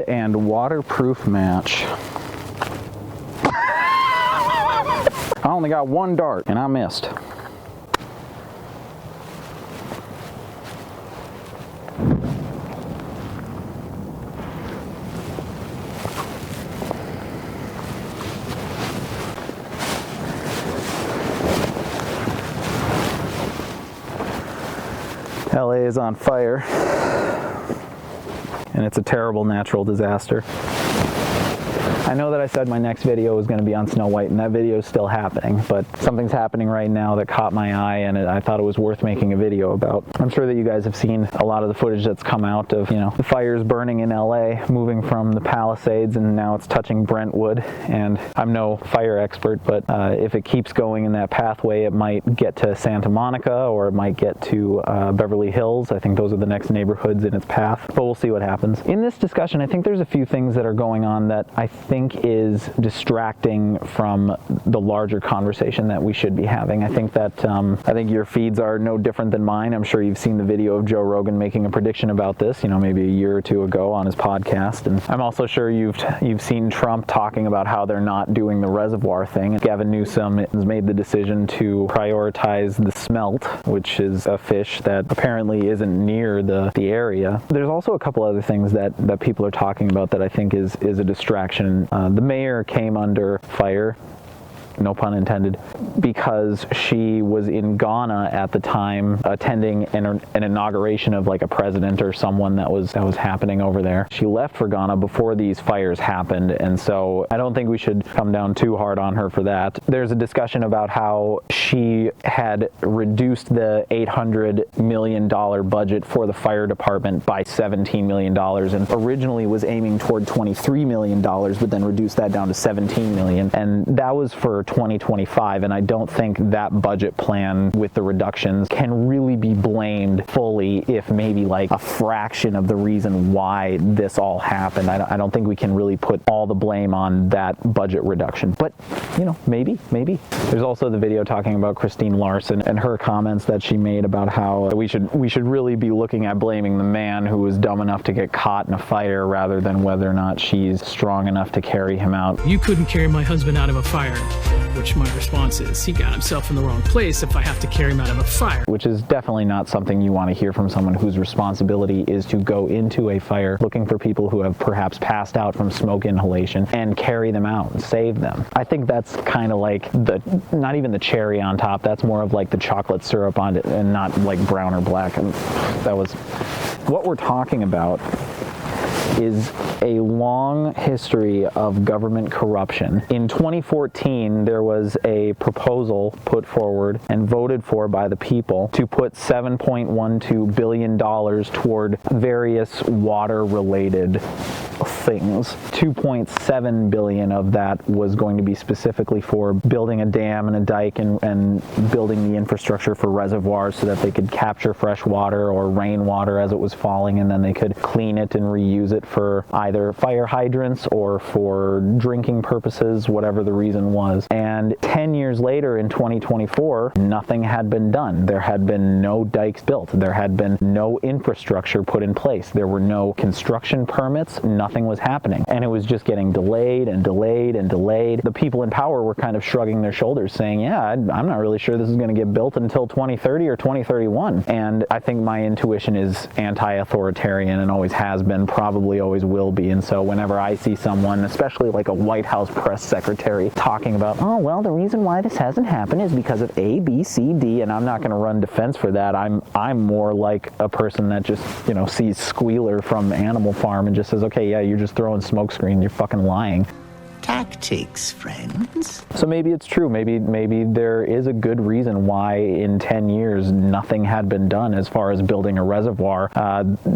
and waterproof match. I only got one dart and I missed. LA is on fire, and it's a terrible natural disaster. I know that I said my next video was going to be on Snow White, and that video is still happening, but something's happening right now that caught my eye, and I thought it was worth making a video about. I'm sure that you guys have seen a lot of the footage that's come out of, the fires burning in LA, moving from the Palisades, and now it's touching Brentwood. And I'm no fire expert, but if it keeps going in that pathway, it might get to Santa Monica, or it might get to Beverly Hills. I think those are the next neighborhoods in its path, but we'll see what happens. In this discussion, I think there's a few things that are going on that I think is distracting from the larger conversation that we should be having. I think that I think your feeds are no different than mine. I'm sure you've seen the video of Joe Rogan making a prediction about this, maybe a year or two ago on his podcast. And I'm also sure you've seen Trump talking about how they're not doing the reservoir thing. Gavin Newsom has made the decision to prioritize the smelt, which is a fish that apparently isn't near the area. There's also a couple other things that people are talking about that I think is a distraction. The mayor came under fire, no pun intended, because she was in Ghana at the time attending an inauguration of like a president or someone that was happening over there. She left for Ghana before these fires happened, and so I don't think we should come down too hard on her for that. There's a discussion about how she had reduced the $800 million budget for the fire department by $17 million, and originally was aiming toward $23 million, but then reduced that down to $17 million, and that was for 2025, and I don't think that budget plan with the reductions can really be blamed fully if maybe like a fraction of the reason why this all happened. I don't think we can really put all the blame on that budget reduction, but maybe. There's also the video talking about Christine Larson and her comments that she made about how we should really be looking at blaming the man who was dumb enough to get caught in a fire rather than whether or not she's strong enough to carry him out. You couldn't carry my husband out of a fire. Which my response is, he got himself in the wrong place if I have to carry him out of a fire. Which is definitely not something you want to hear from someone whose responsibility is to go into a fire looking for people who have perhaps passed out from smoke inhalation and carry them out and save them. I think that's kind of like not even the cherry on top, that's more of like the chocolate syrup on it and not like brown or black. And that was what we're talking about. Is a long history of government corruption. In 2014, there was a proposal put forward and voted for by the people to put $7.12 billion toward various water-related things. $2.7 billion of that was going to be specifically for building a dam and a dike and building the infrastructure for reservoirs so that they could capture fresh water or rainwater as it was falling, and then they could clean it and reuse it for either fire hydrants or for drinking purposes, whatever the reason was. And 10 years later, in 2024, nothing had been done. There had been no dikes built. There had been no infrastructure put in place. There were no construction permits. Nothing was happening. And it was just getting delayed and delayed and delayed. The people in power were kind of shrugging their shoulders, saying, yeah, I'm not really sure this is going to get built until 2030 or 2031. And I think my intuition is anti-authoritarian and always has been, probably always will be. And so whenever I see someone, especially like a White House press secretary, talking about, oh, well, the reason why this hasn't happened is because of A, B, C, D, and I'm not going to run defense for that. I'm more like a person that just, sees Squealer from Animal Farm and just says, okay, yeah, you're just throwing smoke screen, you're fucking lying. Tactics, friends. So maybe it's true. Maybe there is a good reason why in 10 years nothing had been done as far as building a reservoir.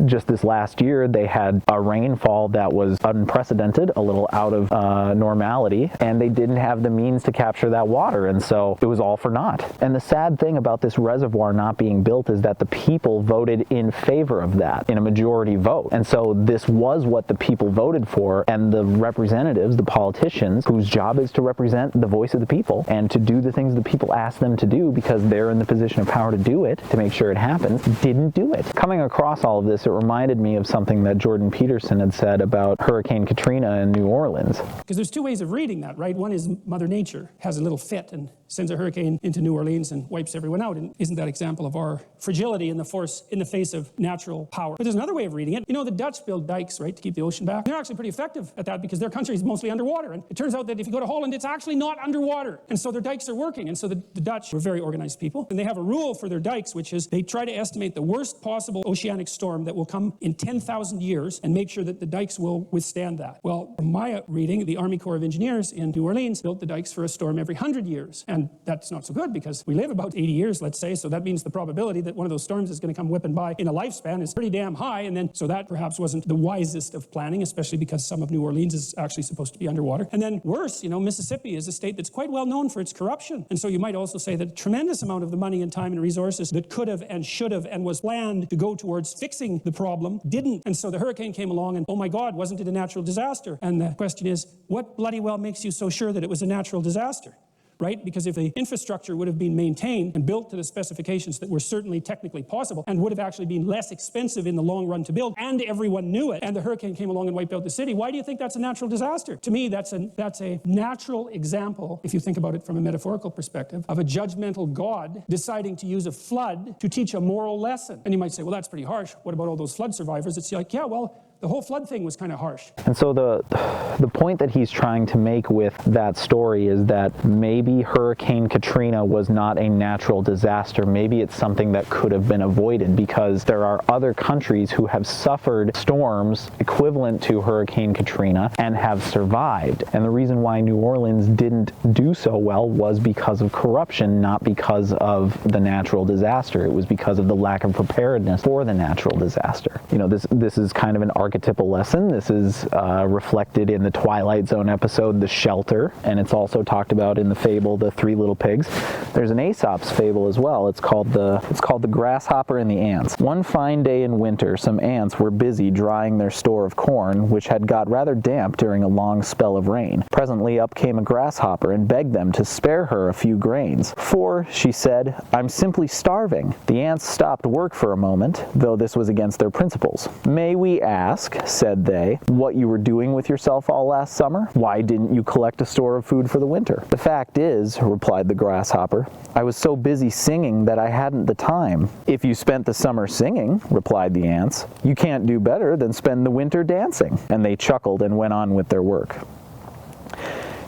Just this last year, they had a rainfall that was unprecedented, a little out of normality, and they didn't have the means to capture that water, and so it was all for naught. And the sad thing about this reservoir not being built is that the people voted in favor of that in a majority vote. And so this was what the people voted for, and the representatives, the politicians, politicians whose job is to represent the voice of the people and to do the things the people ask them to do because they're in the position of power to do it, to make sure it happens, didn't do it. Coming across all of this, it reminded me of something that Jordan Peterson had said about Hurricane Katrina in New Orleans. Because there's two ways of reading that, right? One is Mother Nature has a little fit and sends a hurricane into New Orleans and wipes everyone out. And isn't that example of our fragility in the face of natural power? But there's another way of reading it. You know, the Dutch build dikes, right, to keep the ocean back. They're actually pretty effective at that because their country is mostly underwater. And it turns out that if you go to Holland, it's actually not underwater. And so their dikes are working. And so the Dutch were very organized people. And they have a rule for their dikes, which is they try to estimate the worst possible oceanic storm that will come in 10,000 years and make sure that the dikes will withstand that. Well, from my reading, the Army Corps of Engineers in New Orleans built the dikes for a storm every 100 years. And that's not so good because we live about 80 years, let's say, so that means the probability that one of those storms is going to come whipping by in a lifespan is pretty damn high, and then so that perhaps wasn't the wisest of planning, especially because some of New Orleans is actually supposed to be underwater. And then worse, you know, Mississippi is a state that's quite well known for its corruption, and so you might also say that a tremendous amount of the money and time and resources that could have and should have and was planned to go towards fixing the problem didn't, and so the hurricane came along and, oh my God, wasn't it a natural disaster? And the question is, what bloody well makes you so sure that it was a natural disaster? Right? Because if the infrastructure would have been maintained and built to the specifications that were certainly technically possible and would have actually been less expensive in the long run to build, and everyone knew it, and the hurricane came along and wiped out the city, why do you think that's a natural disaster? To me, that's a natural example, if you think about it from a metaphorical perspective, of a judgmental God deciding to use a flood to teach a moral lesson. And you might say, well, that's pretty harsh. What about all those flood survivors? It's like, yeah, well, the whole flood thing was kind of harsh. And so the point that he's trying to make with that story is that maybe Hurricane Katrina was not a natural disaster. Maybe it's something that could have been avoided because there are other countries who have suffered storms equivalent to Hurricane Katrina and have survived. And the reason why New Orleans didn't do so well was because of corruption, not because of the natural disaster. It was because of the lack of preparedness for the natural disaster. You know, this is kind of an archetypal lesson. This is reflected in the Twilight Zone episode, The Shelter, and it's also talked about in the fable, The Three Little Pigs. There's an Aesop's fable as well. It's called the Grasshopper and the Ants. One fine day in winter, some ants were busy drying their store of corn, which had got rather damp during a long spell of rain. Presently up came a grasshopper and begged them to spare her a few grains. For, she said, I'm simply starving. The ants stopped work for a moment, though this was against their principles. May we ask, said they, what you were doing with yourself all last summer? Why didn't you collect a store of food for the winter? The fact is, replied the grasshopper, I was so busy singing that I hadn't the time. If you spent the summer singing, replied the ants, you can't do better than spend the winter dancing. And they chuckled and went on with their work.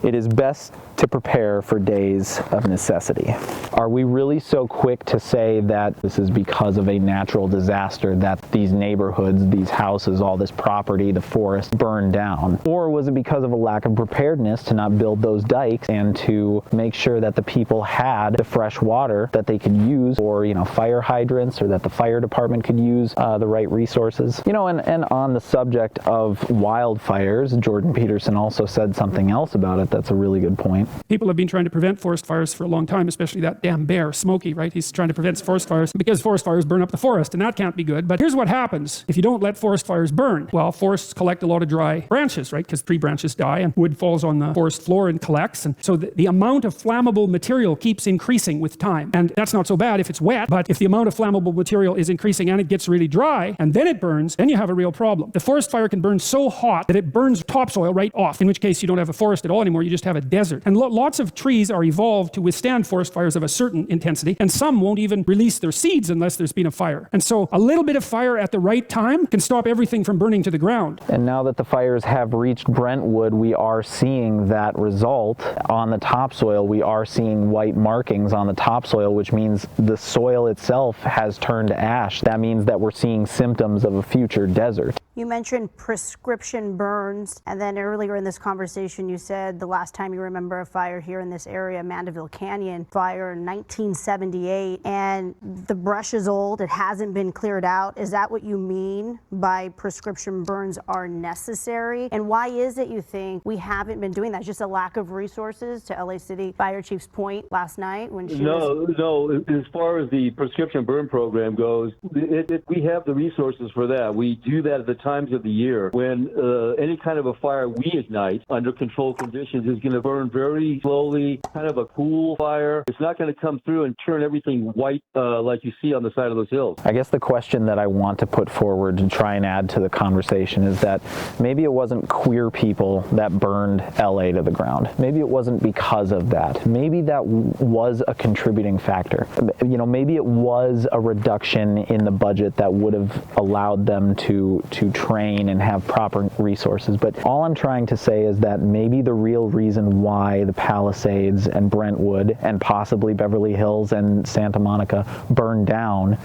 It is best to prepare for days of necessity. Are we really so quick to say that this is because of a natural disaster that these neighborhoods, these houses, all this property, the forest burned down? Or was it because of a lack of preparedness to not build those dikes and to make sure that the people had the fresh water that they could use, or, you know, fire hydrants, or that the fire department could use the right resources? You know, and on the subject of wildfires, Jordan Peterson also said something else about it that's a really good point. People have been trying to prevent forest fires for a long time, especially that damn bear, Smokey, right? He's trying to prevent forest fires because forest fires burn up the forest, and that can't be good. But here's what happens if you don't let forest fires burn. Well, forests collect a lot of dry branches, right? Because tree branches die and wood falls on the forest floor and collects. And so the amount of flammable material keeps increasing with time. And that's not so bad if it's wet, but if the amount of flammable material is increasing and it gets really dry, and then it burns, then you have a real problem. The forest fire can burn so hot that it burns topsoil right off, in which case you don't have a forest at all anymore, you just have a desert. And lots of trees are evolved to withstand forest fires of a certain intensity, and some won't even release their seeds unless there's been a fire. And so a little bit of fire at the right time can stop everything from burning to the ground. And now that the fires have reached Brentwood, we are seeing that result on the topsoil. We are seeing white markings on the topsoil, which means the soil itself has turned to ash. That means that we're seeing symptoms of a future desert. You mentioned prescription burns, and then earlier in this conversation you said the last time you remember a fire here in this area, Mandeville Canyon fire in 1978, and the brush is old, it hasn't been cleared out. Is that what you mean by prescription burns are necessary? And why is it you think we haven't been doing that? Just a lack of resources, to LA City Fire Chief's point last night when she was... No, as far as the prescription burn program goes, we have the resources for that. We do that at the times of the year when any kind of a fire we ignite under controlled conditions is going to burn very slowly, kind of a cool fire. It's not going to come through and turn everything white like you see on the side of those hills. I guess the question that I want to put forward and try and add to the conversation is that maybe it wasn't queer people that burned LA to the ground. Maybe it wasn't because of that. Maybe that was a contributing factor. You know, maybe it was a reduction in the budget that would have allowed them to train and have proper resources. But all I'm trying to say is that maybe the real reason why the Palisades and Brentwood and possibly Beverly Hills and Santa Monica burned down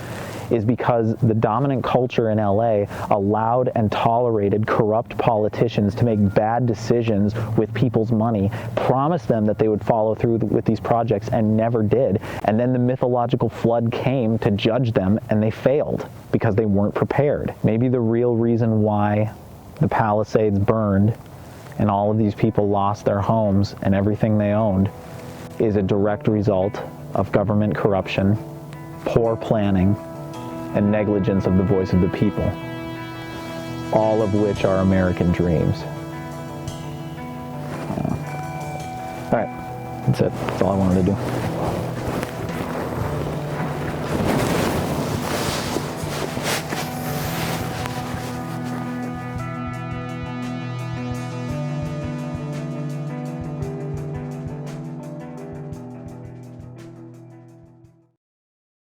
is because the dominant culture in LA allowed and tolerated corrupt politicians to make bad decisions with people's money, promised them that they would follow through with these projects and never did. And then the mythological flood came to judge them and they failed because they weren't prepared. Maybe the real reason why the Palisades burned and all of these people lost their homes and everything they owned is a direct result of government corruption, poor planning, and negligence of the voice of the people, all of which are American dreams. All right, that's it. That's all I wanted to do.